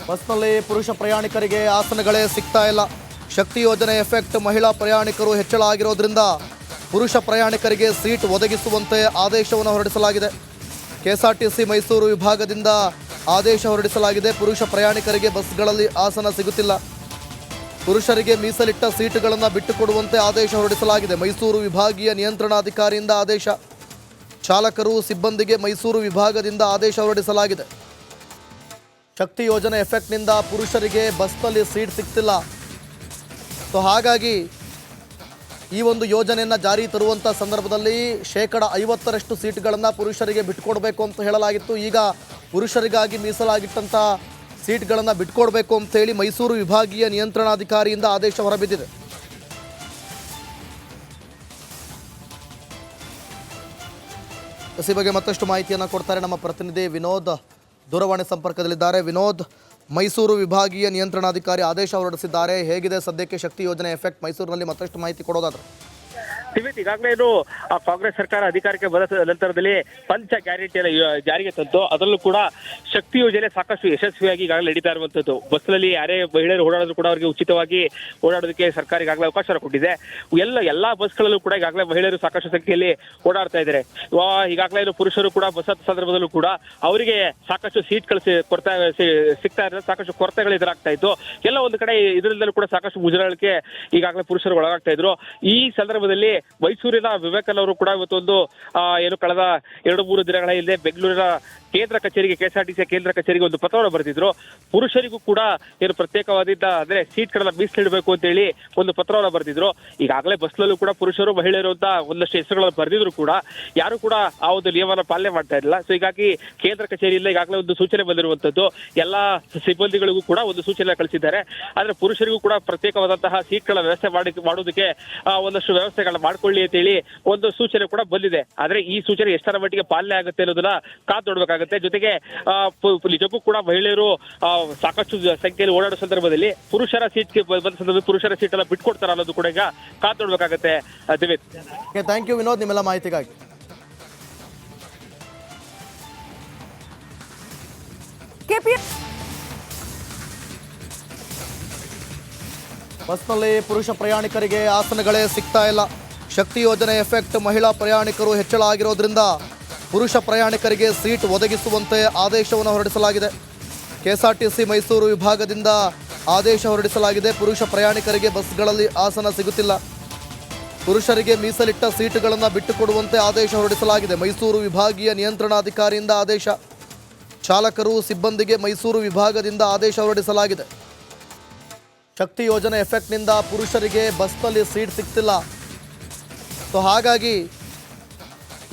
ಬಸ್ನಲ್ಲಿ ಪುರುಷ ಪ್ರಯಾಣಿಕರಿಗೆ ಆಸನಗಳೇ ಸಿಗ್ತಾ ಇಲ್ಲ. ಶಕ್ತಿ ಯೋಜನೆ ಎಫೆಕ್ಟ್ ಮಹಿಳಾ ಪ್ರಯಾಣಿಕರು ಹೆಚ್ಚಳ ಆಗಿರೋದ್ರಿಂದ ಪುರುಷ ಪ್ರಯಾಣಿಕರಿಗೆ ಸೀಟ್ ಒದಗಿಸುವಂತೆ ಆದೇಶವನ್ನು ಹೊರಡಿಸಲಾಗಿದೆ. ಕೆಎಸ್ಆರ್ಟಿಸಿ ಮೈಸೂರು ವಿಭಾಗದಿಂದ ಆದೇಶ ಹೊರಡಿಸಲಾಗಿದೆ. ಪುರುಷ ಪ್ರಯಾಣಿಕರಿಗೆ ಬಸ್ಗಳಲ್ಲಿ ಆಸನ ಸಿಗುತ್ತಿಲ್ಲ. ಪುರುಷರಿಗೆ ಮೀಸಲಿಟ್ಟ ಸೀಟುಗಳನ್ನು ಬಿಟ್ಟುಕೊಡುವಂತೆ ಆದೇಶ ಹೊರಡಿಸಲಾಗಿದೆ. ಮೈಸೂರು ವಿಭಾಗೀಯ ನಿಯಂತ್ರಣಾಧಿಕಾರಿಯಿಂದ ಆದೇಶ. ಚಾಲಕರು ಸಿಬ್ಬಂದಿಗೆ ಮೈಸೂರು ವಿಭಾಗದಿಂದ ಆದೇಶ ಹೊರಡಿಸಲಾಗಿದೆ. ಶಕ್ತಿ ಯೋಜನೆ ಎಫೆಕ್ಟ್ನಿಂದ ಪುರುಷರಿಗೆ ಬಸ್ನಲ್ಲಿ ಸೀಟ್ ಸಿಗ್ತಿಲ್ಲ. ಸೊ ಹಾಗಾಗಿ ಈ ಒಂದು ಯೋಜನೆಯನ್ನು ಜಾರಿ ತರುವಂಥ ಸಂದರ್ಭದಲ್ಲಿ 50% ಸೀಟ್ಗಳನ್ನು ಪುರುಷರಿಗೆ ಬಿಟ್ಕೊಡ್ಬೇಕು ಅಂತ ಹೇಳಲಾಗಿತ್ತು. ಈಗ ಪುರುಷರಿಗಾಗಿ ಮೀಸಲಾಗಿಟ್ಟಂಥ ಸೀಟ್ಗಳನ್ನು ಬಿಟ್ಕೊಡ್ಬೇಕು ಅಂತೇಳಿ ಮೈಸೂರು ವಿಭಾಗೀಯ ನಿಯಂತ್ರಣಾಧಿಕಾರಿಯಿಂದ ಆದೇಶ ಹೊರಬಿದ್ದಿದೆ. ಈ ಬಗ್ಗೆ ಮತ್ತಷ್ಟು ಮಾಹಿತಿಯನ್ನು ಕೊಡ್ತಾರೆ ನಮ್ಮ ಪ್ರತಿನಿಧಿ ವಿನೋದ್. ದೂರವಾಣಿ ಸಂಪರ್ಕದಲ್ಲಿದ್ದಾರೆ. ವಿನೋದ್, ಮೈಸೂರು ವಿಭಾಗೀಯ ನಿಯಂತ್ರಣಾಧಿಕಾರಿ ಆದೇಶ ಹೊರಡಿಸಿದ್ದಾರೆ. ಹೇಗಿದೆ ಸದ್ಯಕ್ಕೆ ಶಕ್ತಿ ಯೋಜನೆ ಎಫೆಕ್ಟ್ ಮೈಸೂರಿನಲ್ಲಿ? ಮತ್ತಷ್ಟು ಮಾಹಿತಿ ಕೊಡೋದಾದ್ರೆ. ಈಗಾಗಲೇ ಏನು ಕಾಂಗ್ರೆಸ್ ಸರ್ಕಾರ ಅಧಿಕಾರಕ್ಕೆ ಬಂದ ನಂತರದಲ್ಲಿ ಪಂಚ ಗ್ಯಾರಂಟಿಯನ್ನು ಜಾರಿಗೆ ತಂತು. ಅದರಲ್ಲೂ ಕೂಡ ಶಕ್ತಿ ಯೋಜನೆ ಸಾಕಷ್ಟು ಯಶಸ್ವಿಯಾಗಿ ಈಗಾಗಲೇ ನಡೀತಾ ಇರುವಂತದ್ದು. ಬಸ್ನಲ್ಲಿ ಯಾರೇ ಮಹಿಳೆಯರು ಓಡಾಡಿದ್ರು ಕೂಡ ಅವರಿಗೆ ಉಚಿತವಾಗಿ ಓಡಾಡೋದಕ್ಕೆ ಸರ್ಕಾರ ಈಗಾಗಲೇ ಅವಕಾಶ ಕೊಟ್ಟಿದೆ. ಎಲ್ಲಾ ಬಸ್ಗಳಲ್ಲೂ ಕೂಡ ಈಗಾಗಲೇ ಮಹಿಳೆಯರು ಸಾಕಷ್ಟು ಸಂಖ್ಯೆಯಲ್ಲಿ ಓಡಾಡ್ತಾ ಇದ್ದಾರೆ. ಈಗಾಗಲೇ ಪುರುಷರು ಕೂಡ ಬಸ್ ಸಂದರ್ಭದಲ್ಲೂ ಕೂಡ ಅವರಿಗೆ ಸಾಕಷ್ಟು ಸೀಟ್ಗಳು ಸಿಗ್ತಾ ಇದ್ದಾರೆ. ಸಾಕಷ್ಟು ಕೊರತೆಗಳು ಎದುರಾಗ್ತಾ ಇತ್ತು. ಎಲ್ಲ ಒಂದು ಕಡೆ ಇದರಿಂದಲೂ ಕೂಡ ಸಾಕಷ್ಟು ಮುಜುಗರಕ್ಕೆ ಈಗಾಗಲೇ ಪುರುಷರು ಒಳಗಾಗ್ತಾ ಇದ್ರು. ಈ ಸಂದರ್ಭದಲ್ಲಿ ಮೈಸೂರಿನ ವಿವೇಕಲ್ ಅವರು ಕೂಡ ಇವತ್ತೊಂದು ಏನು ಕಳೆದ 2-3 ದಿನಗಳ ಹಿಂದೆ ಬೆಂಗಳೂರಿನ ಕೇಂದ್ರ ಕಚೇರಿಗೆ ಕೆಎಸ್ಆರ್ಟಿಸಿ ಕೇಂದ್ರ ಕಚೇರಿಗೆ ಒಂದು ಪತ್ರವನ್ನು ಬರೆದಿದ್ರು. ಪುರುಷರಿಗೂ ಕೂಡ ಏನು ಪ್ರತ್ಯೇಕವಾದ ಅಂದ್ರೆ ಸೀಟ್ಗಳನ್ನ ಮೀಸಲಿಡಬೇಕು ಅಂತ ಹೇಳಿ ಒಂದು ಪತ್ರವನ್ನು ಬರೆದಿದ್ರು. ಈಗಾಗಲೇ ಬಸ್ನಲ್ಲೂ ಕೂಡ ಪುರುಷರು ಮಹಿಳೆಯರು ಅಂತ ಒಂದಷ್ಟು ಹೆಸರುಗಳನ್ನು ಬರೆದಿದ್ರು ಕೂಡ ಯಾರು ಕೂಡ ಆ ಒಂದು ನಿಯಮನ ಪಾಲನೆ ಮಾಡ್ತಾ ಇರಲಿಲ್ಲ. ಸೊ ಹೀಗಾಗಿ ಕೇಂದ್ರ ಕಚೇರಿಯಿಂದ ಈಗಾಗಲೇ ಒಂದು ಸೂಚನೆ ಬಂದಿರುವಂತದ್ದು. ಎಲ್ಲಾ ಸಿಬ್ಬಂದಿಗಳಿಗೂ ಕೂಡ ಒಂದು ಸೂಚನೆ ಕಳಿಸಿದ್ದಾರೆ. ಆದ್ರೆ ಪುರುಷರಿಗೂ ಕೂಡ ಪ್ರತ್ಯೇಕವಾದಂತಹ ಸೀಟ್ಗಳ ವ್ಯವಸ್ಥೆ ಮಾಡೋದಕ್ಕೆ ಒಂದಷ್ಟು ವ್ಯವಸ್ಥೆಗಳನ್ನ ಮಾಡ್ಕೊಳ್ಳಿ ಅಂತ ಹೇಳಿ ಒಂದು ಸೂಚನೆ ಕೂಡ ಬಂದಿದೆ. ಆದ್ರೆ ಈ ಸೂಚನೆ ಎಷ್ಟರ ಮಟ್ಟಿಗೆ ಪಾಲನೆ ಆಗುತ್ತೆ ಅನ್ನೋದನ್ನ ಕಾದು ನೋಡ್ಬೇಕಾಗುತ್ತೆ. ಜೊತೆಗೆ ನಿಜಕ್ಕೂ ಕೂಡ ಮಹಿಳೆಯರು ಸಾಕಷ್ಟು ಸಂಖ್ಯೆಯಲ್ಲಿ ಓಡಾಡೋ ಸಂದರ್ಭದಲ್ಲಿ ಪುರುಷರ ಸೀಟ್ಗೆ ಬಂದ ಸಂದರ್ಭದಲ್ಲಿ ಪುರುಷರ ಸೀಟ್ ಎಲ್ಲ ಬಿಟ್ಕೊಡ್ತಾರ ಅನ್ನೋದು ಕೂಡ ಈಗ ಕಾದು ನೋಡ್ಬೇಕಾಗುತ್ತೆ. ದಿವೇತ್, ಥ್ಯಾಂಕ್ ಯು ವಿನೋದ್ ನಿಮ್ಮೆಲ್ಲ ಮಾಹಿತಿಗಾಗಿ. ಬಸ್ನಲ್ಲಿ ಪುರುಷ ಪ್ರಯಾಣಿಕರಿಗೆ ಆಸನಗಳೇ ಸಿಗ್ತಾ ಇಲ್ಲ. ಶಕ್ತಿ ಯೋಜನೆ ಎಫೆಕ್ಟ್ ಮಹಿಳಾ ಪ್ರಯಾಣಿಕರು ಹೆಚ್ಚಳ ಆಗಿರೋದ್ರಿಂದ ಪುರುಷ ಪ್ರಯಾಣಿಕರಿಗೆ ಸೀಟ್ ಒದಗಿಸುವಂತೆ ಆದೇಶವನ್ನು ಹೊರಡಿಸಲಾಗಿದೆ. ಕೆಎಸ್ಆರ್ಟಿಸಿ ಮೈಸೂರು ವಿಭಾಗದಿಂದ ಆದೇಶ ಹೊರಡಿಸಲಾಗಿದೆ. ಪುರುಷ ಪ್ರಯಾಣಿಕರಿಗೆ ಬಸ್ಗಳಲ್ಲಿ ಆಸನ ಸಿಗುತ್ತಿಲ್ಲ. ಪುರುಷರಿಗೆ ಮೀಸಲಿಟ್ಟ ಸೀಟುಗಳನ್ನು ಬಿಟ್ಟುಕೊಡುವಂತೆ ಆದೇಶ ಹೊರಡಿಸಲಾಗಿದೆ. ಮೈಸೂರು ವಿಭಾಗೀಯ ನಿಯಂತ್ರಣಾಧಿಕಾರಿಯಿಂದ ಆದೇಶ. ಚಾಲಕರು ಸಿಬ್ಬಂದಿಗೆ ಮೈಸೂರು ವಿಭಾಗದಿಂದ ಆದೇಶ ಹೊರಡಿಸಲಾಗಿದೆ. ಶಕ್ತಿ ಯೋಜನೆ ಎಫೆಕ್ಟ್ನಿಂದ ಪುರುಷರಿಗೆ ಬಸ್ನಲ್ಲಿ ಸೀಟ್ ಸಿಗ್ತಿಲ್ಲ. ಸೊ ಹಾಗಾಗಿ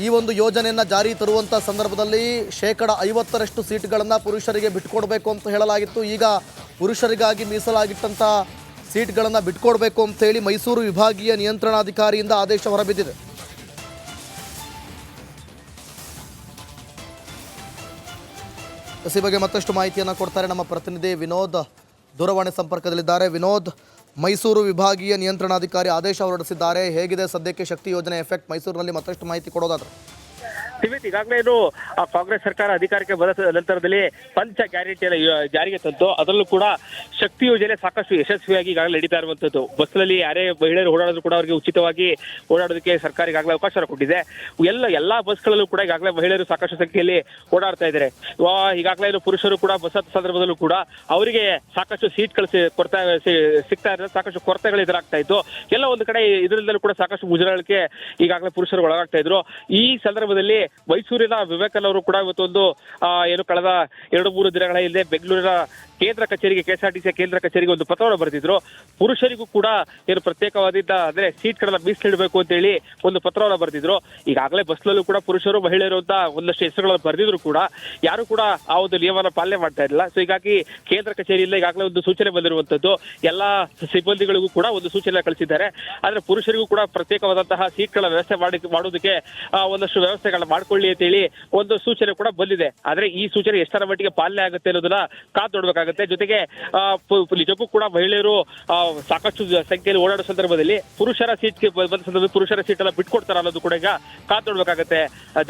ಈ ಒಂದು ಯೋಜನೆಯನ್ನು ಜಾರಿ ತರುವಂಥ ಸಂದರ್ಭದಲ್ಲಿ 50% ಸೀಟ್ಗಳನ್ನು ಪುರುಷರಿಗೆ ಬಿಟ್ಕೊಡ್ಬೇಕು ಅಂತ ಹೇಳಲಾಗಿತ್ತು. ಈಗ ಪುರುಷರಿಗಾಗಿ ಮೀಸಲಾಗಿಟ್ಟಂಥ ಸೀಟ್ಗಳನ್ನು ಬಿಟ್ಕೊಡ್ಬೇಕು ಅಂತೇಳಿ ಮೈಸೂರು ವಿಭಾಗೀಯ ನಿಯಂತ್ರಣಾಧಿಕಾರಿಯಿಂದ ಆದೇಶ ಹೊರಬಿದ್ದಿದೆ. ಈ ಬಗ್ಗೆ ಮತ್ತಷ್ಟು ಮಾಹಿತಿಯನ್ನು ಕೊಡ್ತಾರೆ ನಮ್ಮ ಪ್ರತಿನಿಧಿ ವಿನೋದ್. ದೂರವಾಣಿ ಸಂಪರ್ಕದಲ್ಲಿದ್ದಾರೆ. ವಿನೋದ್, ಮೈಸೂರು ವಿಭಾಗೀಯ ನಿಯಂತ್ರಣಾಧಿಕಾರಿ ಆದೇಶ ಹೊರಡಿಸಿದ್ದಾರೆ. ಹೇಗಿದೆ ಸದ್ಯಕ್ಕೆ ಶಕ್ತಿ ಯೋಜನೆ ಎಫೆಕ್ಟ್ ಮೈಸೂರಿನಲ್ಲಿ? ಮತ್ತಷ್ಟು ಮಾಹಿತಿ ಕೊಡೋದಾದ್ರೆ. ಈಗಾಗಲೇ ಏನು ಕಾಂಗ್ರೆಸ್ ಸರ್ಕಾರ ಅಧಿಕಾರಕ್ಕೆ ಬಂದ ನಂತರದಲ್ಲಿ ಪಂಚ ಗ್ಯಾರಂಟಿಯನ್ನು ಜಾರಿಗೆ ತಂತು. ಅದರಲ್ಲೂ ಕೂಡ ಶಕ್ತಿ ಯೋಜನೆ ಸಾಕಷ್ಟು ಯಶಸ್ವಿಯಾಗಿ ಈಗಾಗಲೇ ನಡೀತಾ ಇರುವಂತದ್ದು. ಬಸ್ನಲ್ಲಿ ಯಾರೇ ಮಹಿಳೆಯರು ಓಡಾಡಿದ್ರು ಕೂಡ ಅವರಿಗೆ ಉಚಿತವಾಗಿ ಓಡಾಡೋದಕ್ಕೆ ಸರ್ಕಾರ ಈಗಾಗಲೇ ಅವಕಾಶ ಕೊಟ್ಟಿದೆ. ಎಲ್ಲಾ ಬಸ್ಗಳಲ್ಲೂ ಕೂಡ ಈಗಾಗಲೇ ಮಹಿಳೆಯರು ಸಾಕಷ್ಟು ಸಂಖ್ಯೆಯಲ್ಲಿ ಓಡಾಡ್ತಾ ಇದ್ದಾರೆ. ಈಗಾಗಲೇ ಪುರುಷರು ಕೂಡ ಬಸ್ ಸಂದರ್ಭದಲ್ಲೂ ಕೂಡ ಅವರಿಗೆ ಸಾಕಷ್ಟು ಸೀಟ್ಗಳು ಸಿಗ್ತಾ ಇದ್ದಾರೆ. ಸಾಕಷ್ಟು ಕೊರತೆಗಳು ಎದುರಾಗ್ತಾ ಇತ್ತು. ಎಲ್ಲ ಒಂದು ಕಡೆ ಇದರಿಂದಲೂ ಕೂಡ ಸಾಕಷ್ಟು ಮುಜುಗರಕ್ಕೆ ಈಗಾಗಲೇ ಪುರುಷರು ಒಳಗಾಗ್ತಾ ಇದ್ರು. ಈ ಸಂದರ್ಭದಲ್ಲಿ ಮೈಸೂರಿನ ವಿವೇಕಲ್ ಅವರು ಕೂಡ ಇವತ್ತೊಂದು ಏನು ಕಳೆದ 2-3 ದಿನಗಳ ಹಿಂದೆ ಬೆಂಗಳೂರಿನ ಕೇಂದ್ರ ಕಚೇರಿಗೆ ಕೆಎಸ್ಆರ್ಟಿಸಿ ಕೇಂದ್ರ ಕಚೇರಿಗೆ ಒಂದು ಪತ್ರವನ್ನು ಬರೆದಿದ್ರು. ಪುರುಷರಿಗೂ ಕೂಡ ಏನು ಪ್ರತ್ಯೇಕವಾದ ಅಂದ್ರೆ ಸೀಟ್ಗಳನ್ನ ಮೀಸಲಿಡಬೇಕು ಅಂತ ಹೇಳಿ ಒಂದು ಪತ್ರವನ್ನು ಬರೆದಿದ್ರು. ಈಗಾಗಲೇ ಬಸ್ನಲ್ಲೂ ಕೂಡ ಪುರುಷರು ಮಹಿಳೆಯರು ಅಂತ ಒಂದಷ್ಟು ಹೆಸರುಗಳನ್ನು ಬರೆದಿದ್ರು ಕೂಡ ಯಾರು ಕೂಡ ಆ ಒಂದು ನಿಯಮನ ಪಾಲನೆ ಮಾಡ್ತಾ ಇರಲಿಲ್ಲ. ಸೊ ಹೀಗಾಗಿ ಕೇಂದ್ರ ಕಚೇರಿಯಿಂದ ಈಗಾಗಲೇ ಒಂದು ಸೂಚನೆ ಬಂದಿರುವಂತದ್ದು. ಎಲ್ಲಾ ಸಿಬ್ಬಂದಿಗಳಿಗೂ ಕೂಡ ಒಂದು ಸೂಚನೆ ಕಳಿಸಿದ್ದಾರೆ. ಆದ್ರೆ ಪುರುಷರಿಗೂ ಕೂಡ ಪ್ರತ್ಯೇಕವಾದಂತಹ ಸೀಟ್ಗಳ ವ್ಯವಸ್ಥೆ ಮಾಡೋದಕ್ಕೆ ಒಂದಷ್ಟು ವ್ಯವಸ್ಥೆಗಳನ್ನ ಮಾಡ್ಕೊಳ್ಳಿ ಅಂತ ಹೇಳಿ ಒಂದು ಸೂಚನೆ ಕೂಡ ಬಂದಿದೆ. ಆದ್ರೆ ಈ ಸೂಚನೆ ಎಷ್ಟರ ಮಟ್ಟಿಗೆ ಪಾಲನೆ ಆಗುತ್ತೆ ಅನ್ನೋದನ್ನ ಕಾದು ನೋಡ್ಬೇಕಾಗುತ್ತೆ. ಜೊತೆಗೆ ನಿಜಕ್ಕೂ ಕೂಡ ಮಹಿಳೆಯರು ಸಾಕಷ್ಟು ಸಂಖ್ಯೆಯಲ್ಲಿ ಓಡಾಡೋ ಸಂದರ್ಭದಲ್ಲಿ ಪುರುಷರ ಸೀಟ್ಗೆ ಬಂದ ಸಂದರ್ಭದಲ್ಲಿ ಪುರುಷರ ಸೀಟ್ ಎಲ್ಲ ಬಿಟ್ಕೊಡ್ತಾರ ಅನ್ನೋದು ಕೂಡ ಈಗ ಕಾದು ನೋಡ್ಬೇಕಾಗುತ್ತೆ.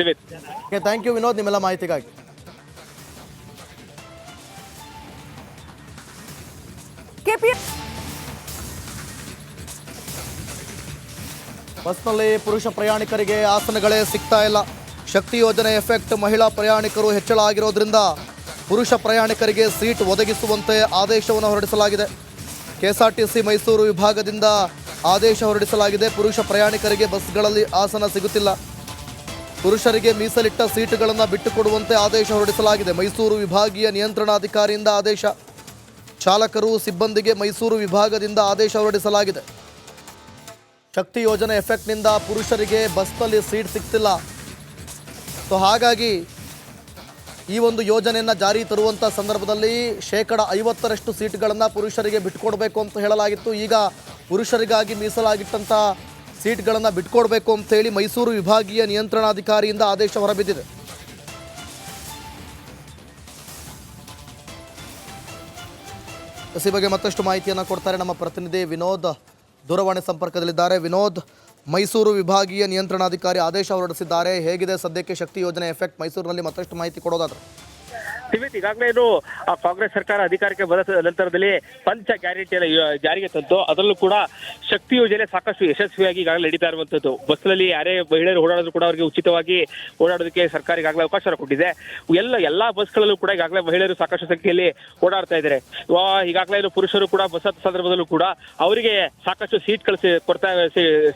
ದಿವೇತ್, ಥ್ಯಾಂಕ್ ಯು ವಿನೋದ್ ನಿಮ್ಮೆಲ್ಲ ಮಾಹಿತಿಗಾಗಿ. ಬಸ್ನಲ್ಲಿ ಪುರುಷ ಪ್ರಯಾಣಿಕರಿಗೆ ಆಸನಗಳೇ ಸಿಗ್ತಾ ಇಲ್ಲ. ಶಕ್ತಿ ಯೋಜನೆ ಎಫೆಕ್ಟ್ ಮಹಿಳಾ ಪ್ರಯಾಣಿಕರು ಹೆಚ್ಚಳ ಆಗಿರೋದ್ರಿಂದ ಪುರುಷ ಪ್ರಯಾಣಿಕರಿಗೆ ಸೀಟ್ ಒದಗಿಸುವಂತೆ ಆದೇಶವನ್ನು ಹೊರಡಿಸಲಾಗಿದೆ. ಕೆಎಸ್ಆರ್ಟಿಸಿ ಮೈಸೂರು ವಿಭಾಗದಿಂದ ಆದೇಶ ಹೊರಡಿಸಲಾಗಿದೆ. ಪುರುಷ ಪ್ರಯಾಣಿಕರಿಗೆ ಬಸ್ಗಳಲ್ಲಿ ಆಸನ ಸಿಗುತ್ತಿಲ್ಲ. ಪುರುಷರಿಗೆ ಮೀಸಲಿಟ್ಟ ಸೀಟುಗಳನ್ನು ಬಿಟ್ಟುಕೊಡುವಂತೆ ಆದೇಶ ಹೊರಡಿಸಲಾಗಿದೆ. ಮೈಸೂರು ವಿಭಾಗೀಯ ನಿಯಂತ್ರಣಾಧಿಕಾರಿಯಿಂದ ಆದೇಶ. ಚಾಲಕರು ಸಿಬ್ಬಂದಿಗೆ ಮೈಸೂರು ವಿಭಾಗದಿಂದ ಆದೇಶ ಹೊರಡಿಸಲಾಗಿದೆ. ಶಕ್ತಿ ಯೋಜನೆ ಎಫೆಕ್ಟ್ನಿಂದ ಪುರುಷರಿಗೆ ಬಸ್ನಲ್ಲಿ ಸೀಟ್ ಸಿಗ್ತಿಲ್ಲ. ಸೊ ಹಾಗಾಗಿ ಈ ಒಂದು ಯೋಜನೆಯನ್ನು ಜಾರಿ ತರುವಂಥ ಸಂದರ್ಭದಲ್ಲಿ 50% ಸೀಟ್ಗಳನ್ನು ಪುರುಷರಿಗೆ ಬಿಟ್ಕೊಡ್ಬೇಕು ಅಂತ ಹೇಳಲಾಗಿತ್ತು. ಈಗ ಪುರುಷರಿಗಾಗಿ ಮೀಸಲಾಗಿಟ್ಟಂಥ ಸೀಟ್ಗಳನ್ನು ಬಿಟ್ಕೊಡ್ಬೇಕು ಅಂತೇಳಿ ಮೈಸೂರು ವಿಭಾಗೀಯ ನಿಯಂತ್ರಣಾಧಿಕಾರಿಯಿಂದ ಆದೇಶ ಹೊರಬಿದ್ದಿದೆ. ಈ ಬಗ್ಗೆ ಮತ್ತಷ್ಟು ಮಾಹಿತಿಯನ್ನು ಕೊಡ್ತಾರೆ ನಮ್ಮ ಪ್ರತಿನಿಧಿ ವಿನೋದ್ ದೂರವಾಣಿ ಸಂಪರ್ಕದಲ್ಲಿದ್ದಾರೆ. ವಿನೋದ್, ಮೈಸೂರು ವಿಭಾಗೀಯ ನಿಯಂತ್ರಣಾಧಿಕಾರಿ ಆದೇಶ ಹೊರಡಿಸಿದ್ದಾರೆ. ಹೇಗಿದೆ ಸದ್ಯಕ್ಕೆ ಶಕ್ತಿ ಯೋಜನೆ ಎಫೆಕ್ಟ್ ಮೈಸೂರಿನಲ್ಲಿ? ಮತ್ತಷ್ಟು ಮಾಹಿತಿ ಕೊಡೋದಾದ್ರೆ. ತಿಮಿತ್, ಈಗಾಗಲೇ ಏನು ಕಾಂಗ್ರೆಸ್ ಸರ್ಕಾರ ಅಧಿಕಾರಕ್ಕೆ ಬಂದ ನಂತರದಲ್ಲಿ ಪಂಚ ಗ್ಯಾರಂಟಿಯನ್ನು ಜಾರಿಗೆ ತಂತು. ಅದರಲ್ಲೂ ಕೂಡ ಶಕ್ತಿ ಯೋಜನೆ ಸಾಕಷ್ಟು ಯಶಸ್ವಿಯಾಗಿ ಈಗಾಗಲೇ ನಡೀತಾ ಇರುವಂತದ್ದು. ಬಸ್ನಲ್ಲಿ ಯಾರೇ ಮಹಿಳೆಯರು ಓಡಾಡಿದ್ರು ಕೂಡ ಅವರಿಗೆ ಉಚಿತವಾಗಿ ಓಡಾಡೋದಕ್ಕೆ ಸರ್ಕಾರ ಈಗಾಗಲೇ ಅವಕಾಶ ಕೊಟ್ಟಿದೆ. ಎಲ್ಲಾ ಬಸ್ಗಳಲ್ಲೂ ಕೂಡ ಈಗಾಗಲೇ ಮಹಿಳೆಯರು ಸಾಕಷ್ಟು ಸಂಖ್ಯೆಯಲ್ಲಿ ಓಡಾಡ್ತಾ ಇದ್ದಾರೆ. ಈಗಾಗಲೇ ಪುರುಷರು ಕೂಡ ಬಸ್ ಹತ್ತ ಸಂದರ್ಭದಲ್ಲೂ ಕೂಡ ಅವರಿಗೆ ಸಾಕಷ್ಟು ಸೀಟ್ಗಳು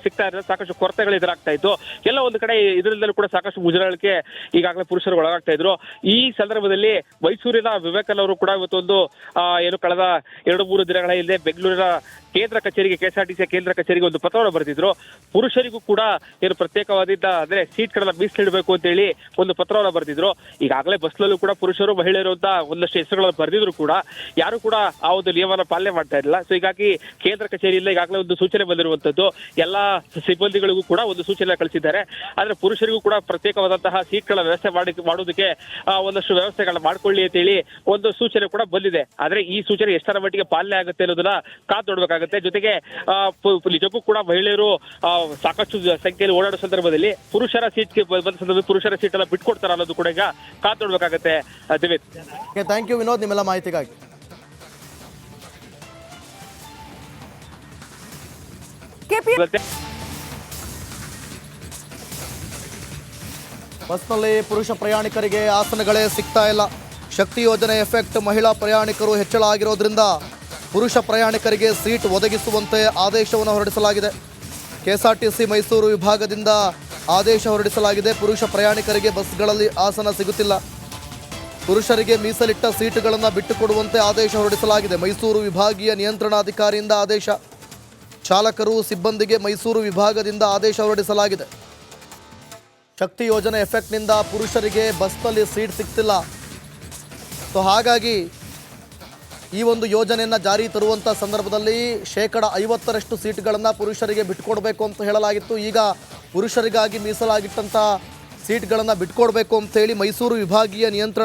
ಸಿಗ್ತಾ ಇರೋದು, ಸಾಕಷ್ಟು ಕೊರತೆಗಳು ಎದುರಾಗ್ತಾ ಇತ್ತು. ಎಲ್ಲ ಒಂದು ಕಡೆ ಇದರಿಂದಲೂ ಕೂಡ ಸಾಕಷ್ಟು ಮುಜುಗರಕ್ಕೆ ಈಗಾಗಲೇ ಪುರುಷರು ಒಳಗಾಗ್ತಾ ಇದ್ರು. ಈ ಸಂದರ್ಭದಲ್ಲಿ ಮೈಸೂರಿನ ವಿವೇಕಲ್ ಅವರು ಕೂಡ ಇವತ್ತೊಂದು ಏನು ಕಳೆದ 2-3 ದಿನಗಳ ಹಿಂದೆ ಬೆಂಗಳೂರಿನ ಕೇಂದ್ರ ಕಚೇರಿಗೆ, ಕೆಎಸ್ಆರ್ಟಿಸಿ ಕೇಂದ್ರ ಕಚೇರಿಗೆ ಒಂದು ಪತ್ರವನ್ನು ಬರೆದಿದ್ರು. ಪುರುಷರಿಗೂ ಕೂಡ ಏನು ಪ್ರತ್ಯೇಕವಾದ ಅಂದ್ರೆ ಸೀಟ್ಗಳನ್ನ ಮೀಸಲಿಡಬೇಕು ಅಂತ ಹೇಳಿ ಒಂದು ಪತ್ರವನ್ನು ಬರೆದಿದ್ರು. ಈಗಾಗಲೇ ಬಸ್ನಲ್ಲೂ ಕೂಡ ಪುರುಷರು ಮಹಿಳೆಯರು ಅಂತ ಒಂದಷ್ಟು ಹೆಸರುಗಳನ್ನು ಬರೆದಿದ್ರು ಕೂಡ ಯಾರು ಕೂಡ ಆ ಒಂದು ನಿಯಮನ ಪಾಲನೆ ಮಾಡ್ತಾ ಇರಲಿಲ್ಲ. ಸೊ ಹೀಗಾಗಿ ಕೇಂದ್ರ ಕಚೇರಿಯಿಂದ ಈಗಾಗಲೇ ಒಂದು ಸೂಚನೆ ಬಂದಿರುವಂತದ್ದು. ಎಲ್ಲಾ ಸಿಬ್ಬಂದಿಗಳಿಗೂ ಕೂಡ ಒಂದು ಸೂಚನೆ ಕಳಿಸಿದ್ದಾರೆ. ಆದ್ರೆ ಪುರುಷರಿಗೂ ಕೂಡ ಪ್ರತ್ಯೇಕವಾದಂತಹ ಸೀಟ್ಗಳ ವ್ಯವಸ್ಥೆ ಮಾಡೋದಕ್ಕೆ ಒಂದಷ್ಟು ವ್ಯವಸ್ಥೆಗಳನ್ನ ಮಾಡ್ಕೊಳ್ಳಿ ಅಂತ ಹೇಳಿ ಒಂದು ಸೂಚನೆ ಕೂಡ ಬಂದಿದೆ. ಆದ್ರೆ ಈ ಸೂಚನೆ ಎಷ್ಟರ ಮಟ್ಟಿಗೆ ಪಾಲನೆ ಆಗುತ್ತೆ ಅನ್ನೋದನ್ನ ಕಾದು ನೋಡ್ಬೇಕಾಗುತ್ತೆ. ಜೊತೆಗೆ ನಿಜಕ್ಕೂ ಕೂಡ ಮಹಿಳೆಯರು ಸಾಕಷ್ಟು ಸಂಖ್ಯೆಯಲ್ಲಿ ಓಡಾಡೋ ಸಂದರ್ಭದಲ್ಲಿ ಪುರುಷರ ಸೀಟ್ಗೆ ಬಂದ ಸಂದರ್ಭದಲ್ಲಿ ಪುರುಷರ ಸೀಟ್ ಎಲ್ಲ ಬಿಟ್ಕೊಡ್ತಾರ ಅನ್ನೋದು ಕೂಡ ಈಗ ಕಾದು ನೋಡ್ಬೇಕಾಗತ್ತೆ. ದಿವಿತ್, ಥ್ಯಾಂಕ್ ಯು ವಿನೋದ್, ನಿಮ್ಮೆಲ್ಲ ಮಾಹಿತಿಗಾಗಿ. ಬಸ್ನಲ್ಲಿ ಪುರುಷ ಪ್ರಯಾಣಿಕರಿಗೆ ಆಸನಗಳೇ ಸಿಗ್ತಾ ಇಲ್ಲ. ಶಕ್ತಿ ಯೋಜನೆ ಎಫೆಕ್ಟ್ ಮಹಿಳಾ ಪ್ರಯಾಣಿಕರು ಹೆಚ್ಚಳ ಆಗಿರೋದ್ರಿಂದ ಪುರುಷ ಪ್ರಯಾಣಿಕರಿಗೆ ಸೀಟ್ ಒದಗಿಸುವಂತೆ ಆದೇಶವನ್ನು ಹೊರಡಿಸಲಾಗಿದೆ. ಕೆಎಸ್ಆರ್ಟಿಸಿ ಮೈಸೂರು ವಿಭಾಗದಿಂದ ಆದೇಶ ಹೊರಡಿಸಲಾಗಿದೆ. ಪುರುಷ ಪ್ರಯಾಣಿಕರಿಗೆ ಬಸ್ಗಳಲ್ಲಿ ಆಸನ ಸಿಗುತ್ತಿಲ್ಲ. ಪುರುಷರಿಗೆ ಮೀಸಲಿಟ್ಟ ಸೀಟುಗಳನ್ನು ಬಿಟ್ಟುಕೊಡುವಂತೆ ಆದೇಶ ಹೊರಡಿಸಲಾಗಿದೆ. ಮೈಸೂರು ವಿಭಾಗೀಯ ನಿಯಂತ್ರಣಾಧಿಕಾರಿಯಿಂದ ಆದೇಶ. ಚಾಲಕರು ಸಿಬ್ಬಂದಿಗೆ ಮೈಸೂರು ವಿಭಾಗದಿಂದ ಆದೇಶ ಹೊರಡಿಸಲಾಗಿದೆ. ಶಕ್ತಿ ಯೋಜನೆ ಎಫೆಕ್ಟ್ನಿಂದ ಪುರುಷರಿಗೆ ಬಸ್ನಲ್ಲಿ ಸೀಟ್ ಸಿಗ್ತಿಲ್ಲ. ಸೊ ಹಾಗಾಗಿ ಈ ಒಂದು ಯೋಜನೆಯನ್ನು ಜಾರಿ ತರುವಂಥ ಸಂದರ್ಭದಲ್ಲಿ 50% ಸೀಟ್ಗಳನ್ನು ಪುರುಷರಿಗೆ ಬಿಟ್ಕೊಡ್ಬೇಕು ಅಂತ ಹೇಳಲಾಗಿತ್ತು. ಈಗ ಪುರುಷರಿಗಾಗಿ ಮೀಸಲಾಗಿಟ್ಟಂಥ ಸೀಟ್ಗಳನ್ನು ಬಿಟ್ಕೊಡ್ಬೇಕು ಅಂತೇಳಿ ಮೈಸೂರು ವಿಭಾಗೀಯ ನಿಯಂತ್ರಣ